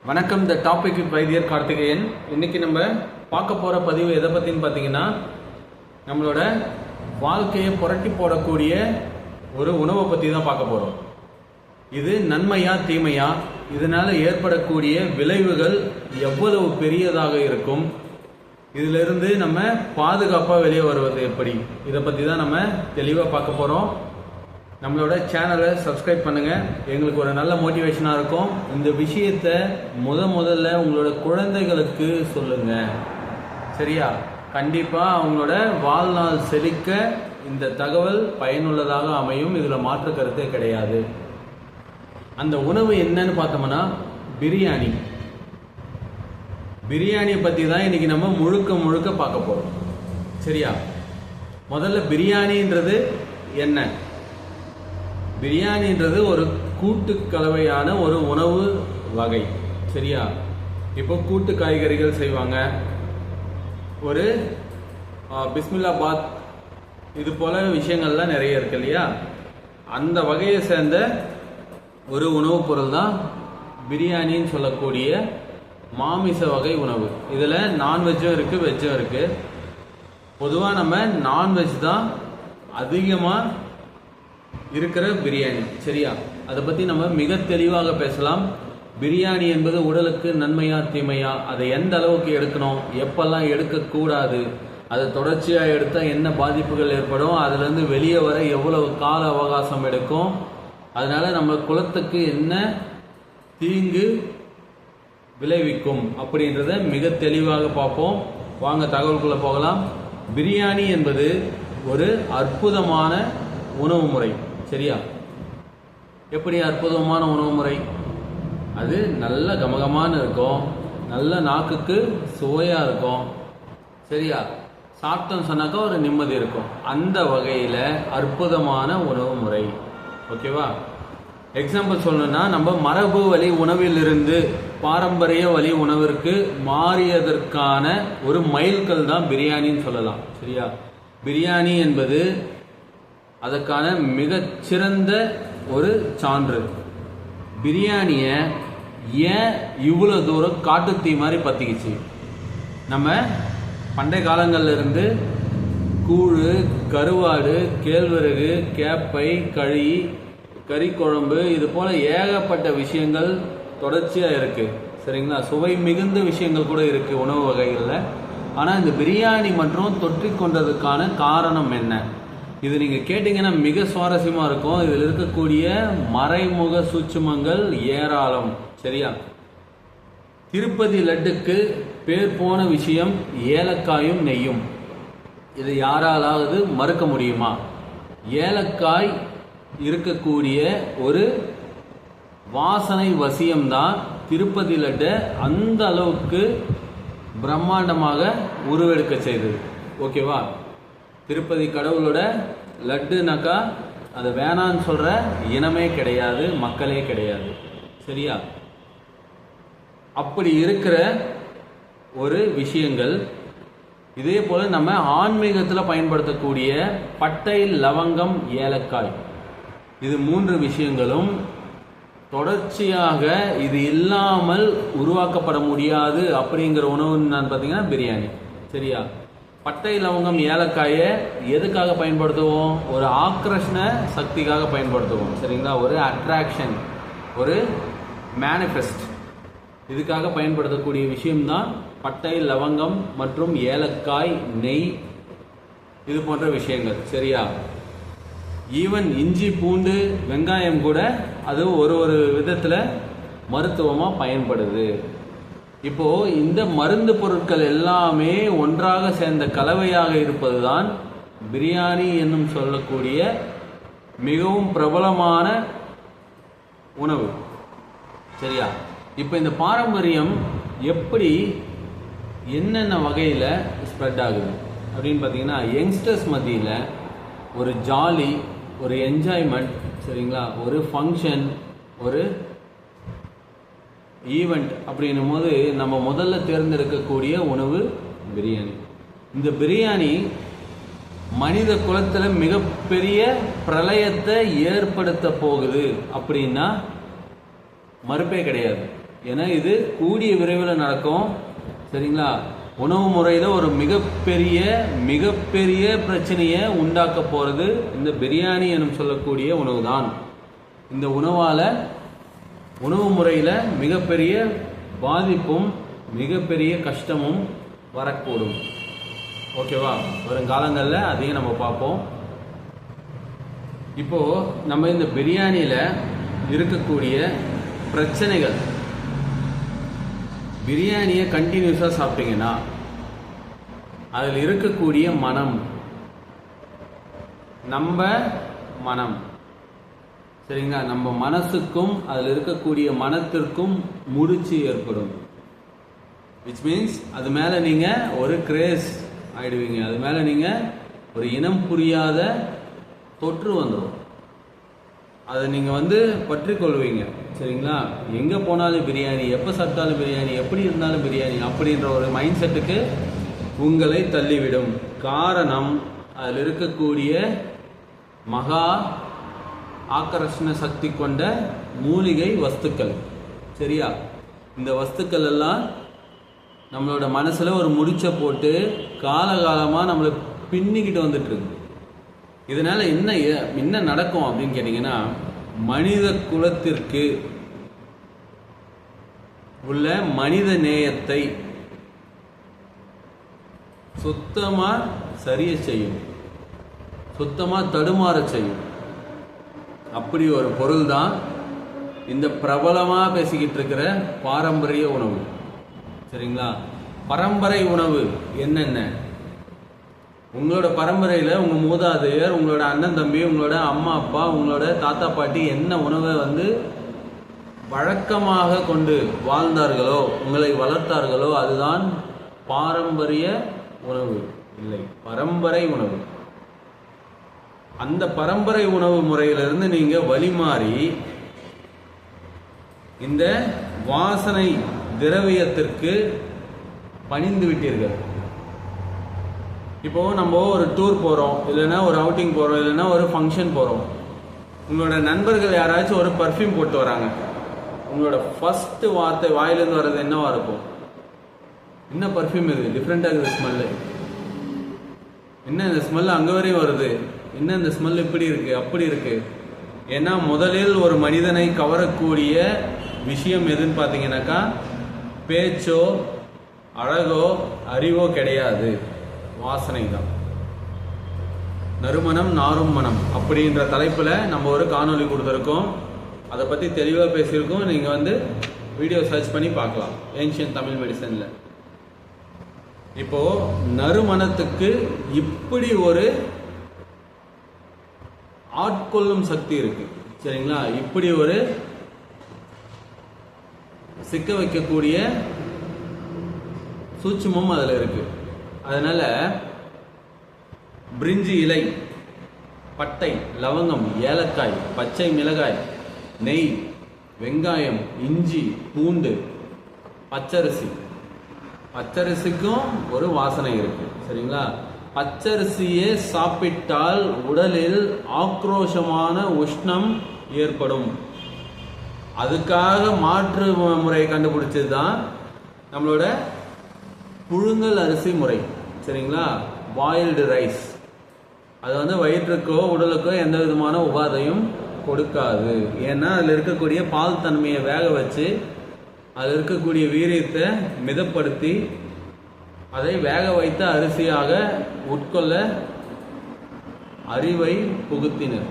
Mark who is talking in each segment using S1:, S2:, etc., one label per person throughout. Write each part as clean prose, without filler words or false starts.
S1: வணக்கம். The topic with வைத்தியர் கார்த்திகேயன். இன்னைக்கு நம்ம பார்க்க போகிற பதிவு எதை பற்றின்னு பார்த்தீங்கன்னா, நம்மளோட வாழ்க்கையை புரட்டி போடக்கூடிய ஒரு உணவை பற்றி தான் பார்க்க போகிறோம். இது நன்மையா தீமையா, இதனால் ஏற்படக்கூடிய விளைவுகள் எவ்வளவு பெரியதாக இருக்கும், இதிலிருந்து நம்ம பாதுகாப்பாக வெளியே வருவது எப்படி, இதை பற்றி தான் நம்ம தெளிவாக பார்க்க போகிறோம். நம்மளோட சேனலை சப்ஸ்கிரைப் பண்ணுங்கள், எங்களுக்கு ஒரு நல்ல மோட்டிவேஷனாக இருக்கும். இந்த விஷயத்தை முதல்ல உங்களோட குழந்தைகளுக்கு சொல்லுங்கள், சரியா? கண்டிப்பாக அவங்களோட வாழ்நாள் செழிக்க இந்த தகவல் பயனுள்ளதாக அமையும், இதில் மாற்று கருத்தே கிடையாது. அந்த உணவு என்னன்னு பார்த்தோம்னா பிரியாணி. பிரியாணியை பற்றி தான் இன்றைக்கி நம்ம முழுக்க பார்க்க போகிறோம், சரியா? முதல்ல பிரியாணின்றது என்ன? பிரியாணின்றது ஒரு கூட்டு கலவையான ஒரு உணவு வகை, சரியா? இப்போ கூட்டு காய்கறிகள் செய்வாங்க, ஒரு பிஸ்மில்லா பாத், இது போல விஷயங்கள்லாம் நிறைய இருக்கு இல்லையா? அந்த வகையை சேர்ந்த ஒரு உணவுப் பொருள் தான் பிரியாணின்னு சொல்லக்கூடிய மாமிச வகை உணவு. இதில் நான்வெஜ்ஜும் இருக்குது, வெஜ்ஜும் இருக்குது. பொதுவாக நம்ம நான்வெஜ் தான் அதிகமாக இருக்கிற பிரியாணி, சரியா? அதை பற்றி நம்ம மிக தெளிவாக பேசலாம். பிரியாணி என்பது உடலுக்கு நன்மையா தீமையா, அதை எந்த அளவுக்கு எடுக்கணும், எப்பெல்லாம் எடுக்கக்கூடாது, அதை தொடர்ச்சியாக எடுத்தால் என்ன பாதிப்புகள் ஏற்படும், அதுலேருந்து வெளியே வர எவ்வளவு கால அவகாசம் எடுக்கும், அதனால் நம்ம குலத்துக்கு என்ன தீங்கு விளைவிக்கும் அப்படின்றத மிக தெளிவாக பார்ப்போம். வாங்க தகவலுக்குள்ளே போகலாம். பிரியாணி என்பது ஒரு அற்புதமான உணவு முறை, சரியா? எப்படி அற்புதமான உணவு முறை? அது நல்ல கமகமான இருக்கும், நல்ல நாக்குக்கு சுவையாக இருக்கும், சரியா? சாப்பிட்டோன்னு சொன்னாக்கா ஒரு நிம்மதி இருக்கும். அந்த வகையில் அற்புதமான உணவு முறை, ஓகேவா? எக்ஸாம்பிள் சொல்லணும்னா, நம்ம மரபு வழி உணவிலிருந்து பாரம்பரிய வழி உணவிற்கு மாறியதற்கான ஒரு மைல்கல் தான் பிரியாணின்னு சொல்லலாம், சரியா? பிரியாணி என்பது அதற்கான மிகச்சிறந்த ஒரு சான்று. பிரியாணியை ஏன் இவ்வளோ தூரம் காட்டுத்தீ மாதிரி பற்றிக்கிச்சு? நம்ம பண்டைய காலங்களில் இருந்து கூழ், கருவாடு, கேழ்வரகு, கேப்பை, களி, கறி குழம்பு, இது போல் ஏகப்பட்ட விஷயங்கள் தொடர்ச்சியாக இருக்குது, சரிங்களா? சுவை மிகுந்த விஷயங்கள் கூட இருக்குது உணவு வகைகளில். ஆனால் இந்த பிரியாணி மற்றும் தொற்றிக்கொண்டதுக்கான காரணம் என்ன? இது நீங்கள் கேட்டிங்கன்னா மிக சுவாரஸ்யமாக இருக்கும். இதில் இருக்கக்கூடிய மறைமுக சூட்சுமங்கள் ஏராளம், சரியா? திருப்பதி லட்டுக்கு பேர் போன விஷயம் ஏலக்காயும் நெய்யும். இது யாராலாவது மறுக்க முடியுமா? ஏலக்காய் இருக்கக்கூடிய ஒரு வாசனை வசியம்தான் திருப்பதி லட்டை அந்த அளவுக்கு பிரம்மாண்டமாக உருவெடுக்க செய்தது, ஓகேவா? திருப்பதி கடவுளோட லட்டுனாக்கா அது வேணான்னு சொல்கிற இனமே கிடையாது, மக்களே கிடையாது, சரியா? அப்படி இருக்கிற ஒரு விஷயங்கள். இதே போல் நம்ம ஆன்மீகத்தில் பயன்படுத்தக்கூடிய பட்டை, லவங்கம், ஏலக்காய், இது 3 விஷயங்களும் தொடர்ச்சியாக இது இல்லாமல் உருவாக்கப்பட முடியாது அப்படிங்கிற உணவுன்னு நான் பார்த்தீங்கன்னா பிரியாணி, சரியா? பட்டை, லவங்கம், ஏலக்காயை எதுக்காக பயன்படுத்துவோம்? ஒரு ஆக்ரஷண சக்திக்காக பயன்படுத்துவோம், சரிங்களா? ஒரு அட்ராக்ஷன், ஒரு மேனிஃபெஸ்ட், இதுக்காக பயன்படுத்தக்கூடிய விஷயம்தான் பட்டை, லவங்கம் மற்றும் ஏலக்காய், நெய், இது போன்ற விஷயங்கள், சரியா? ஈவன் இஞ்சி, பூண்டு, வெங்காயம் கூட அது ஒரு விதத்தில் மருத்துவமாக பயன்படுது. இப்போ இந்த மருந்து பொருட்கள் எல்லாமே ஒன்றாக சேர்ந்த கலவையாக இருப்பது தான் பிரியாணி என்னும் சொல்லக்கூடிய மிகவும் பிரபலமான உணவு, சரியா? இப்போ இந்த பாரம்பரியம் எப்படி என்னென்ன வகையில் ஸ்ப்ரெட் ஆகுது அப்படின்னு பார்த்தீங்கன்னா, யங்ஸ்டர்ஸ் மத்தியில் ஒரு ஜாலி, ஒரு என்ஜாய்மெண்ட், சரிங்களா? ஒரு ஃபங்க்ஷன், ஒரு ஈவெண்ட் அப்படின்னும் போது நம்ம முதல்ல தேர்ந்தெடுக்கக்கூடிய உணவு பிரியாணி. இந்த பிரியாணி மனித குலத்தில் மிகப்பெரிய பிரளயத்தை ஏற்படுத்த போகுது அப்படின்னா மறுப்பே கிடையாது. ஏன்னா இது கூடிய விரைவில் நடக்கும். சரிங்களா? உணவு முறையில் ஒரு மிகப்பெரிய பிரச்சனையை உண்டாக்க போகிறது இந்த பிரியாணி எனும் சொல்லக்கூடிய உணவு தான். இந்த உணவால் உணவு முறையில் மிகப்பெரிய பாதிப்பும் மிகப்பெரிய கஷ்டமும் வரக்கூடும். ஓகேவா? வருங்காலங்களில் அதையும் நம்ம பார்ப்போம். இப்போது நம்ம இந்த பிரியாணியில் இருக்கக்கூடிய பிரச்சனைகள், பிரியாணியை கண்டினியூஸாக சாப்பிட்டீங்கன்னா அதில் இருக்கக்கூடிய மனம், நம்ம மனம், சரிங்களா, நம்ம மனசுக்கும் அதில் இருக்கக்கூடிய மனத்திற்கும் முறிச்சு ஏற்படும். விச் மீன்ஸ் அது மேலே நீங்கள் ஒரு கிரேஸ் ஆயிடுவீங்க. அது மேலே நீங்கள் ஒரு இனம் புரியாத தொற்று வந்துடும். அதை நீங்கள் பற்றி கொள்வீங்க. சரிங்களா? எங்கே போனாலும் பிரியாணி, எப்போ சாப்பிட்டாலும் பிரியாணி, எப்படி இருந்தாலும் பிரியாணி அப்படின்ற ஒரு மைண்ட் செட்டுக்கு உங்களை தள்ளிவிடும். காரணம், அதில் இருக்கக்கூடிய மகா ஆக்கர்ஷண சக்தி கொண்ட மூலிகை வஸ்துக்கள். சரியா? இந்த வஸ்துக்கள் எல்லாம் நம்மளோட மனசில் ஒரு முடிச்சை போட்டு காலகாலமாக நம்மளை பின்னிக்கிட்டு வந்துட்டு இருக்கு. இதனால என்ன நடக்கும் அப்படின்னு கேட்டிங்கன்னா, மனித குலத்திற்கு உள்ள மனித நேயத்தை சுத்தமாக சரிய செய்யும், சுத்தமாக தடுமாற செய்யும். அப்படி ஒரு பொருள் தான் இந்த பிரபலமாக பேசிக்கிட்டு இருக்கிற பாரம்பரிய உணவு. சரிங்களா? பரம்பரை உணவு என்னென்ன? உங்களோட பரம்பரையில் உங்கள் மூதாதையர், உங்களோட அண்ணன் தம்பி, உங்களோட அம்மா அப்பா, உங்களோட தாத்தா பாட்டி என்ன உணவை வழக்கமாக கொண்டு வாழ்ந்தார்களோ, உங்களை வளர்த்தார்களோ, அதுதான் பாரம்பரிய உணவு. இல்லை, பரம்பரை உணவு. அந்த பரம்பரை உணவு முறையிலிருந்து நீங்கள் வழிமாறி இந்த வாசனை திரவியத்திற்கு பணிந்து விட்டீர்கள். இப்போ நம்ம ஒரு டூர் போகிறோம், இல்லைன்னா ஒரு அவுட்டிங் போகிறோம், இல்லைன்னா ஒரு ஃபங்க்ஷன் போகிறோம். உங்களோட நண்பர்கள் யாராச்சும் ஒரு பர்ஃப்யூம் போட்டு வராங்க. உங்களோட ஃபர்ஸ்ட் வார்த்தை வாயிலிருந்து வர்றது என்னவா இருக்கும்? என்ன பர்ஃப்யூம் இது, டிஃப்ரெண்டாக இருக்குது ஸ்மெல்லு, என்ன இந்த ஸ்மெல் அங்கே வரையும் வருது, என்ன இந்த ஸ்மெல் இப்படி இருக்குது அப்படி இருக்குது. ஏன்னா முதலில் ஒரு மனிதனை கவரக்கூடிய விஷயம் எதுன்னு பார்த்தீங்கன்னாக்கா, பேச்சோ அழகோ அறிவோ கிடையாது, வாசனை தான். நறுமணம் நாரும் மனம் அப்படின்ற தலைப்பில் நம்ம ஒரு காணொலி கொடுத்துருக்கோம். அதை பற்றி தெளிவாக பேசியிருக்கோம். நீங்கள் வீடியோ சர்ச் பண்ணி பார்க்கலாம், ஏன்ஷியன் தமிழ் மெடிசனில். இப்போது நறுமணத்துக்கு இப்படி ஒரு ஆட்கொள்ளும் சக்தி இருக்கு. சரிங்களா? இப்படி ஒரு சிக்க வைக்கக்கூடிய சூட்சுமம் அதில் இருக்கு. அதனால பிரிஞ்சி இலை, பட்டை, லவங்கம், ஏலக்காய், பச்சை மிளகாய், நெய், வெங்காயம், இஞ்சி, பூண்டு, பச்சரிசி. பச்சரிசிக்கும் ஒரு வாசனை இருக்கு. சரிங்களா? பச்சரிசியை சாப்பிட்டால் உடலில் ஆக்ரோஷமான உஷ்ணம் ஏற்படும். அதுக்காக மாற்று முறையை கண்டுபிடிச்சது தான் நம்மளோட புழுங்கல் அரிசி முறை. சரிங்களா? Boiled rice. அது வயிற்றுக்கோ உடலுக்கோ எந்த விதமான உபாதையும் கொடுக்காது. ஏன்னா அதில் இருக்கக்கூடிய பால் தன்மையை வேக வச்சு அதில் இருக்கக்கூடிய வீரியத்தை மிதப்படுத்தி அதை வேக வைத்த அரிசியாக உட்கொள்ள அறிவை புகுத்தினர்.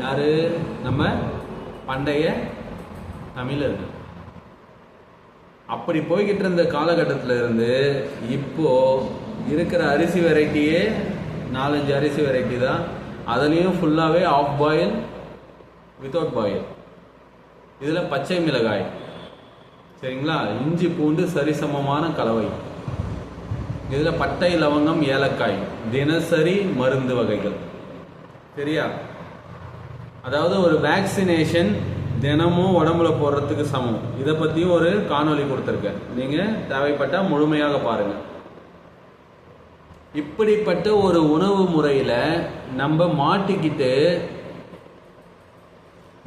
S1: யாரு? நம்ம பண்டைய தமிழர்கள். அப்படி போய்கிட்டு இருந்த காலகட்டத்தில் இருந்து இப்போ இருக்கிற அரிசி வெரைட்டியே 4-5 அரிசி வெரைட்டி தான். அதுலேயும் ஃபுல்லாகவே ஆஃப் பாயில், வித்தவுட் பாயில். இதில் பச்சை மிளகாய், சரிங்களா, இஞ்சி பூண்டு சரிசமமான கலவை. இதில் பட்டை லவங்கம் ஏலக்காய், தினசரி மருந்து வகைகள். சரியா? அதாவது ஒரு வேக்சினேஷன் தினமும் உடம்புல போடுறதுக்கு சமம். இதை பற்றியும் ஒரு காணொலி கொடுத்துருக்கேன், நீங்கள் தேவைப்பட்டால் முழுமையாக பாருங்கள். இப்படிப்பட்ட ஒரு உணவு முறையில் நம்ம மாட்டிக்கிட்டு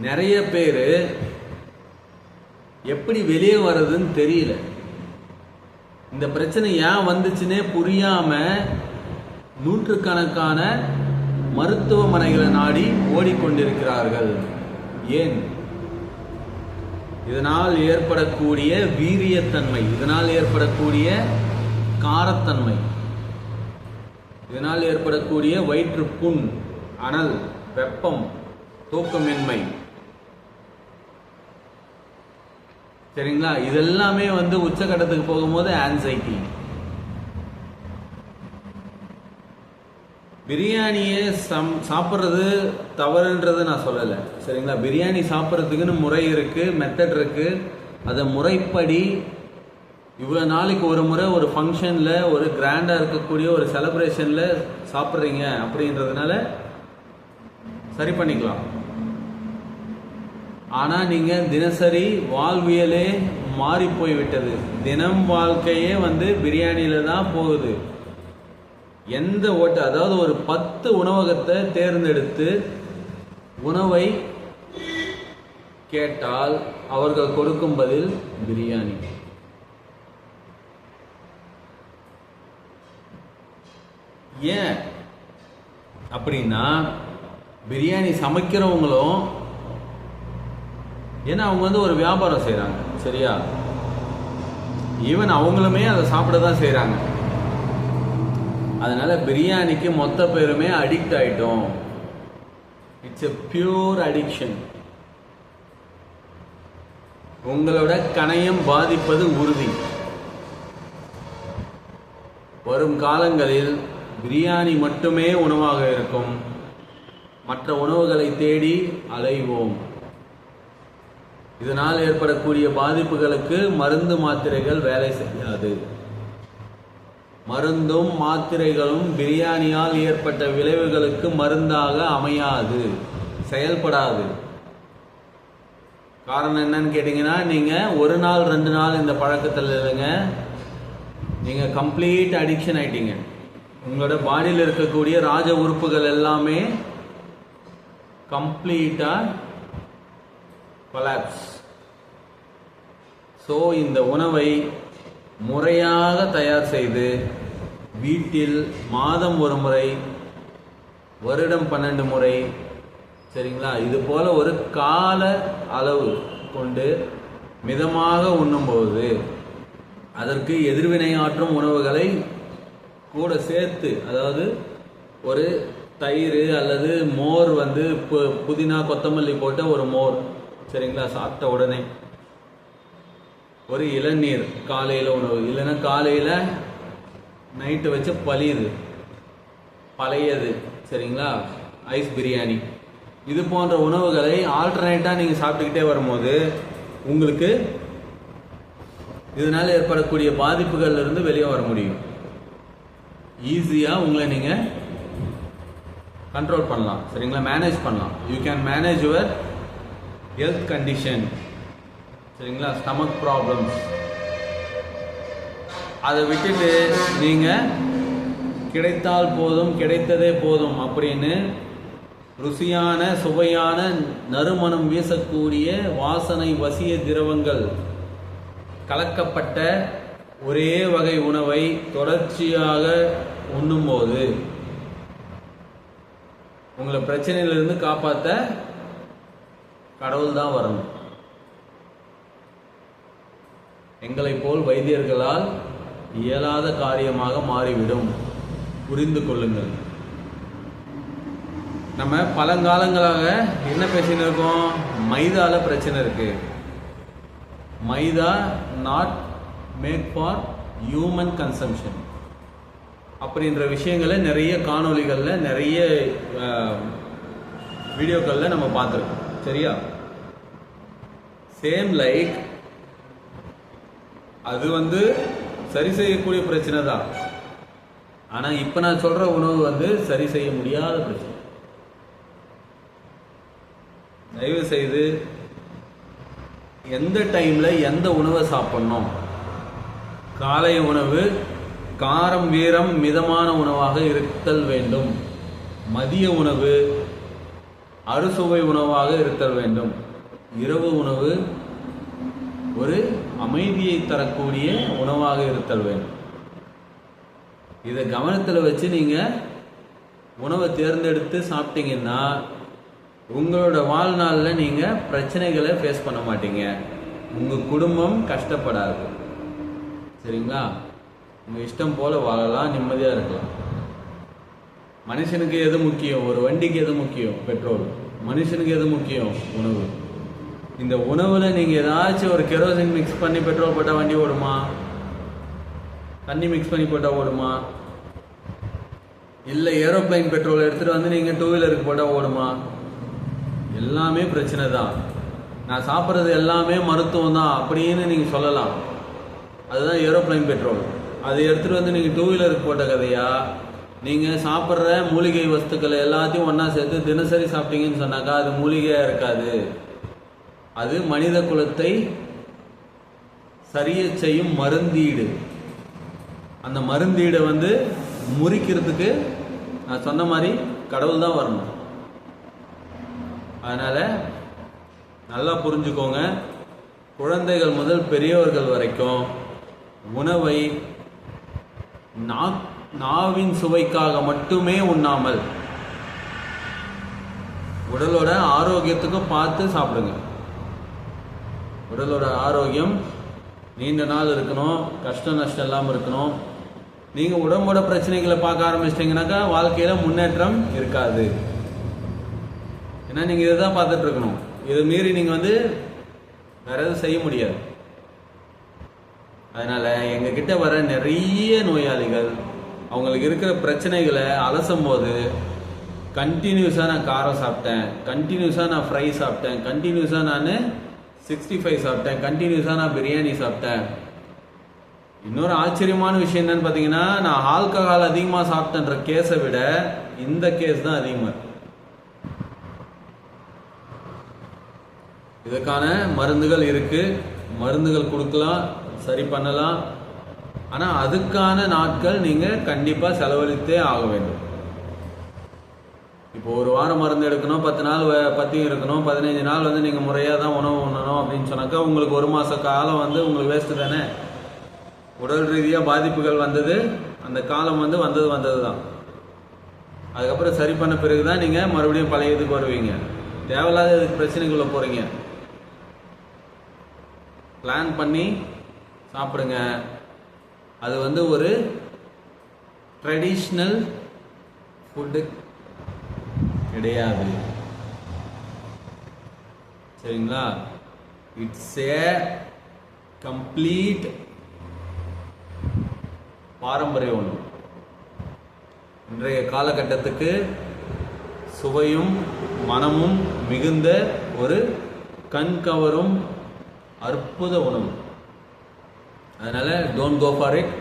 S1: நிறைய பேர் எப்படி வெளியே வர்றதுன்னு தெரியல. இந்த பிரச்சனை ஏன் வந்துச்சுன்னே புரியாம நூற்றுக்கணக்கான மருத்துவமனைகளை நாடி ஓடிக்கொண்டிருக்கிறார்கள். ஏன்? இதனால் ஏற்படக்கூடிய வீரியத்தன்மை, இதனால் ஏற்படக்கூடிய காரத்தன்மை, இதனால் ஏற்படக்கூடிய வயிற்று புண், அனல், வெப்பம், தூக்கமின்மை, சரிங்களா? இதெல்லாமே உச்சகட்டத்துக்கு போகும்போது ஆன்சைட்டி. பிரியாணியே சாப்பிட்றது தவறுன்றது நான் சொல்லலை, சரிங்களா? பிரியாணி சாப்பிட்றதுக்குன்னு முறை இருக்கு, மெத்தட் இருக்கு. அதை முறைப்படி இவ்வளோ நாளைக்கு ஒரு முறை ஒரு ஃபங்க்ஷனில், ஒரு கிராண்டாக இருக்கக்கூடிய ஒரு செலிப்ரேஷனில் சாப்பிட்றீங்க அப்படின்றதுனால சரி பண்ணிக்கலாம். ஆனால் நீங்கள் தினசரி வாழ்வியலே மாறி போய்விட்டது. தினம் வாழ்க்கையே பிரியாணியில் தான் போகுது. எந்த அதாவது ஒரு 10 உணவகத்தை தேர்ந்தெடுத்து உணவை கேட்டால் அவர்கள் கொடுக்கும் பதில் பிரியாணி. ஏன் அப்படின்னா, பிரியாணி சமைக்கிறவங்களும், ஏன்னா அவங்க ஒரு வியாபாரம் செய்கிறாங்க, சரியா? ஈவன் அவங்களுமே அதை சாப்பிட தான் செய்கிறாங்க. அதனால பிரியாணிக்கு மொத்த பேருமே அடிக்ட் ஆயிட்டோம். It's a pure addiction. உங்களோட கணையம் பாதிப்பது உறுதி. வரும் காலங்களில் பிரியாணி மட்டுமே உணவாக இருக்கும். மற்ற உணவுகளை தேடி அலைவோம். இதனால் ஏற்படக்கூடிய பாதிப்புகளுக்கு மருந்து மாத்திரைகள் வேலை செய்யாது. மருந்தும் மாத்திரைகளும் பிரியாணியால் ஏற்பட்ட விளைவுகளுக்கு மருந்தாக அமையாது, செயல்படாது. காரணம் என்னன்னு கேட்டீங்கன்னா, நீங்க ஒரு நாள் 2 நாள் இந்த பழக்கத்தில் இல்லைங்க, நீங்க கம்ப்ளீட் அடிக்ஷன் ஆயிட்டீங்க. உங்களோட பாடியில் இருக்கக்கூடிய ராஜ உறுப்புகள் எல்லாமே கம்ப்ளீட்டா கொலாப்ஸ். ஸோ இந்த உணவை முறையாக தயார் செய்து வீட்டில் மாதம் ஒரு முறை, வருடம் 12 முறை, சரிங்களா, இது போல ஒரு கால அளவு கொண்டு மிதமாக உண்ணும்போது அதற்கு எதிர்வினை ஆற்றும் உணவுகளை கூட சேர்த்து, அதாவது ஒரு தயிர் அல்லது மோர் புதினா கொத்தமல்லி போட்ட ஒரு மோர், சரிங்களா, சாப்பிட்ட உடனே ஒரு இளநீர் காலையில் உணவு, இல்லைன்னா காலையில் நைட்டு வச்ச பழையது, சரிங்களா, ஐஸ் பிரியாணி, இது போன்ற உணவுகளை ஆல்டர்னேட்டாக நீங்கள் சாப்பிட்டுக்கிட்டே வரும்போது உங்களுக்கு இதனால் ஏற்படக்கூடிய பாதிப்புகள்ல இருந்து வெளியே வர முடியும். ஈஸியாக உங்களை நீங்கள் கண்ட்ரோல் பண்ணலாம், சரிங்களா, மேனேஜ் பண்ணலாம். You can manage your health condition, சரிங்களா, ஸ்டமக் ப்ராப்ளம்ஸ். அதை விட்டுட்டு நீங்கள் கிடைத்தால் போதும், கிடைத்ததே போதும் அப்படின்னு ருசியான, சுவையான, நறுமணம் வீசக்கூடிய, வாசனை வசிய திரவங்கள் கலக்கப்பட்ட ஒரே வகை உணவை தொடர்ச்சியாக உண்ணும்போது உங்களை பிரச்சனையிலிருந்து காப்பாற்ற கடவுள் தான் வரணும். எங்களை போல் வைத்தியர்களால் இயலாத காரியமாக மாறிவிடும். புரிந்து கொள்ளுங்கள். நம்ம பழங்காலங்களாக என்ன பேசின்னு இருக்கோம்? மைதால பிரச்சனை இருக்கு. Maida not made for human consumption அப்படின்ற விஷயங்களை நிறைய காணொளிகளில், நிறைய வீடியோக்களில் நம்ம பார்த்துருக்கோம், சரியா? சேம் லைக் அது சரி செய்யக்கூடிய பிரச்சனை தான். ஆனால் இப்போ நான் சொல்கிற உணவு சரி செய்ய முடியாத பிரச்சனை. தயவு செய்து எந்த டைமில் எந்த உணவை சாப்பிடணும்? காலை உணவு காரம் வீரம் மிதமான உணவாக இருத்தல் வேண்டும். மதிய உணவு அறுசுவை உணவாக இருத்தல் வேண்டும். இரவு உணவு ஒரு அமைதியை தரக்கூடிய உணவாக இருத்தல் வேண்டும். இதை கவனத்தில் வச்சு நீங்கள் உணவை தேர்ந்தெடுத்து சாப்பிட்டீங்கன்னா உங்களோட வாழ்நாளில் நீங்கள் பிரச்சனைகளை ஃபேஸ் பண்ண மாட்டீங்க. உங்கள் குடும்பம் கஷ்டப்படாது. சரிங்களா? உங்கள் இஷ்டம் போல் வாழலாம், நிம்மதியாக இருக்கலாம். மனுஷனுக்கு எது முக்கியம்? ஒரு வண்டிக்கு எது முக்கியம்? பெட்ரோல். மனுஷனுக்கு எது முக்கியம்? உணவு. இந்த உணவில் நீங்கள் ஏதாச்சும் ஒரு கெரோசின் மிக்ஸ் பண்ணி பெட்ரோல் போட்டால் வண்டி ஓடுமா? தண்ணி மிக்ஸ் பண்ணி போட்டால் ஓடுமா? இல்லை ஏரோப்ளைன் பெட்ரோல் எடுத்துகிட்டு வந்து நீங்கள் 2 வீலருக்கு போட்டால் ஓடுமா? எல்லாமே பிரச்சனை தான். நான் சாப்பிட்றது எல்லாமே மருத்துவம் தான் அப்படின்னு நீங்கள் சொல்லலாம். அதுதான் ஏரோப்ளைன் பெட்ரோல். அதை எடுத்துகிட்டு வந்து நீங்கள் 2 வீலருக்கு போட்ட கதையா? நீங்கள் சாப்பிட்ற மூலிகை வஸ்துக்களை எல்லாத்தையும் ஒன்றா சேர்த்து தினசரி சாப்பிட்டீங்கன்னு சொன்னாக்கா அது மூலிகையாக இருக்காது. அது மனித குலத்தை சரிய செய்யும் மருந்தீடு. அந்த மருந்தீடை முறிக்கிறதுக்கு நான் சொன்ன மாதிரி கடவுள் தான் வரணும். அதனால நல்லா புரிஞ்சுக்கோங்க. குழந்தைகள் முதல் பெரியவர்கள் வரைக்கும் உணவை நாவின் சுவைக்காக மட்டுமே உண்ணாமல் உடலோட ஆரோக்கியத்துக்கும் பார்த்து சாப்பிடுங்க. உடலோட ஆரோக்கியம் நீண்ட நாள் இருக்கணும், கஷ்ட நஷ்டம் இல்லாமல் இருக்கணும். நீங்கள் உடம்போட பிரச்சனைகளை பார்க்க ஆரம்பிச்சிட்டிங்கனாக்கா வாழ்க்கையில் முன்னேற்றம் இருக்காது. ஏன்னா நீங்கள் இதை தான் பார்த்துட்டு இருக்கணும். இதை மீறி நீங்கள் வேற எதுவும் செய்ய முடியாது. அதனால் எங்ககிட்ட வர நிறைய நோயாளிகள் அவங்களுக்கு இருக்கிற பிரச்சனைகளை அலசும் போது கண்டினியூஸாக நான் காரம் சாப்பிட்டேன், கண்டினியூஸாக நான் ஃப்ரை சாப்பிட்டேன், கண்டினியூஸாக நான் 65 சாப்பிட்டேன், கண்டினியூஸாக நான் பிரியாணி சாப்பிட்டேன். இன்னொரு ஆச்சரியமான விஷயம் என்னன்னு பார்த்தீங்கன்னா, நான் ஆல்கஹால் அதிகமாக சாப்பிட்டேன்ற கேஸை விட இந்த கேஸ் தான் அதிகமாக. இதுக்கான மருந்துகள் இருக்கு, மருந்துகள் கொடுக்கலாம், சரி பண்ணலாம். ஆனால் அதுக்கான நாட்கள் நீங்கள் கண்டிப்பாக செலவழித்தே ஆக வேண்டும். இப்போ ஒரு வாரம் மருந்து எடுக்கணும், 10 நாள் பத்தியும் இருக்கணும், 15 நாள் நீங்கள் முறையாக தான் உணவு உண்ணணும் அப்படின்னு சொன்னாக்கா உங்களுக்கு 1 மாத காலம் உங்களுக்கு வேஸ்ட்டு தானே. உடல் ரீதியாக பாதிப்புகள் வந்தது, அந்த காலம் வந்தது தான். அதுக்கப்புறம் சரி பண்ண பிறகு தான் நீங்கள் மறுபடியும் பழைய இதுக்கு வருவீங்க. தேவையில்லாத பிரச்சனைக்குள்ளே போகிறீங்க. பிளான் பண்ணி சாப்பிடுங்க. அது ஒரு ட்ரெடிஷ்னல் ஃபுட்டு கிடையாது. சரிங்களா? இட்ஸ் ஏ கம்ப்ளீட் பாரம்பரிய உணவு. இன்றைய காலகட்டத்துக்கு சுவையும் மனமும் மிகுந்த ஒரு கண்கவரும் அற்புத உணவு. அதனால டோன்ட் கோ ஃபார் இட்.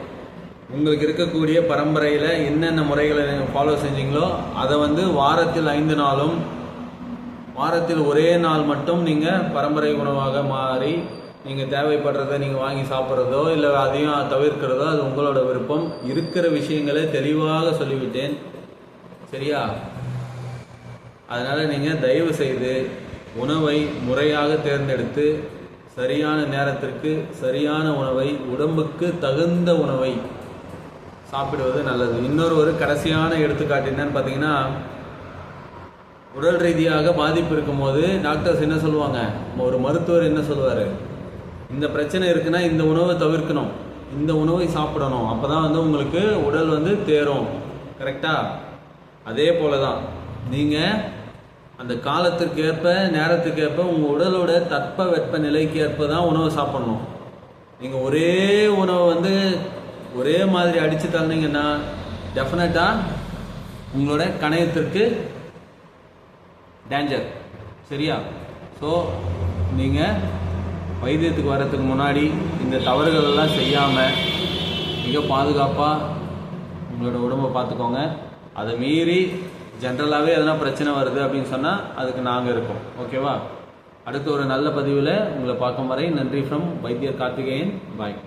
S1: உங்களுக்கு இருக்கக்கூடிய பரம்பரையில் என்னென்ன முறைகளை நீங்கள் ஃபாலோ செஞ்சீங்களோ அதை வாரத்தில் 5 நாளும் வாரத்தில் ஒரே நாள் மட்டும் நீங்கள் பரம்பரை உணவாக மாறி நீங்கள் தேவைப்படுறதை நீங்கள் வாங்கி சாப்பிட்றதோ இல்லை அதையும் தவிர்க்கிறதோ அது உங்களோட விருப்பம். இருக்கிற விஷயங்களை தெளிவாக சொல்லிவிட்டேன். சரியா? அதனால் நீங்கள் தயவு செய்து உணவை முறையாக தேர்ந்தெடுத்து சரியான நேரத்திற்கு சரியான உணவை, உடம்புக்கு தகுந்த உணவை சாப்பிடுவது நல்லது. இன்னொரு கடைசியான எடுத்துக்காட்டு என்னன்னு பார்த்தீங்கன்னா, உடல் ரீதியாக பாதிப்பு இருக்கும்போது டாக்டர்ஸ் என்ன சொல்லுவாங்க, ஒரு மருத்துவர் என்ன சொல்லுவார், இந்த பிரச்சனை இருக்குன்னா இந்த உணவை தவிர்க்கணும், இந்த உணவை சாப்பிடணும், அப்போ தான் உங்களுக்கு உடல் தேரும். கரெக்டாக? அதே போல தான் நீங்கள் அந்த காலத்திற்கேற்ப நேரத்துக்கேற்ப உங்கள் உடலோட தட்ப வெப்ப நிலைக்கு ஏற்ப தான் உணவை சாப்பிடணும். நீங்கள் ஒரே உணவை ஒரே மாதிரி அடித்து தந்தீங்கன்னா டெஃபினட்டாக உங்களோட கணையத்திற்கு டேஞ்சர். சரியா? ஸோ நீங்கள் வைத்தியத்துக்கு வர்றதுக்கு முன்னாடி இந்த தவறுகள் எல்லாம் செய்யாமல் மிக பாதுகாப்பாக உங்களோட உடம்பை பார்த்துக்கோங்க. அதை மீறி ஜென்ரலாகவே எதனா பிரச்சனை வருது அப்படின்னு சொன்னால் அதுக்கு நாங்கள் இருக்கோம். ஓகேவா? அடுத்த ஒரு நல்ல பதிவில் உங்களை பார்க்கும் வரை நன்றி ஃப்ரம் வைத்தியர் கார்த்திகேயன். பாய்.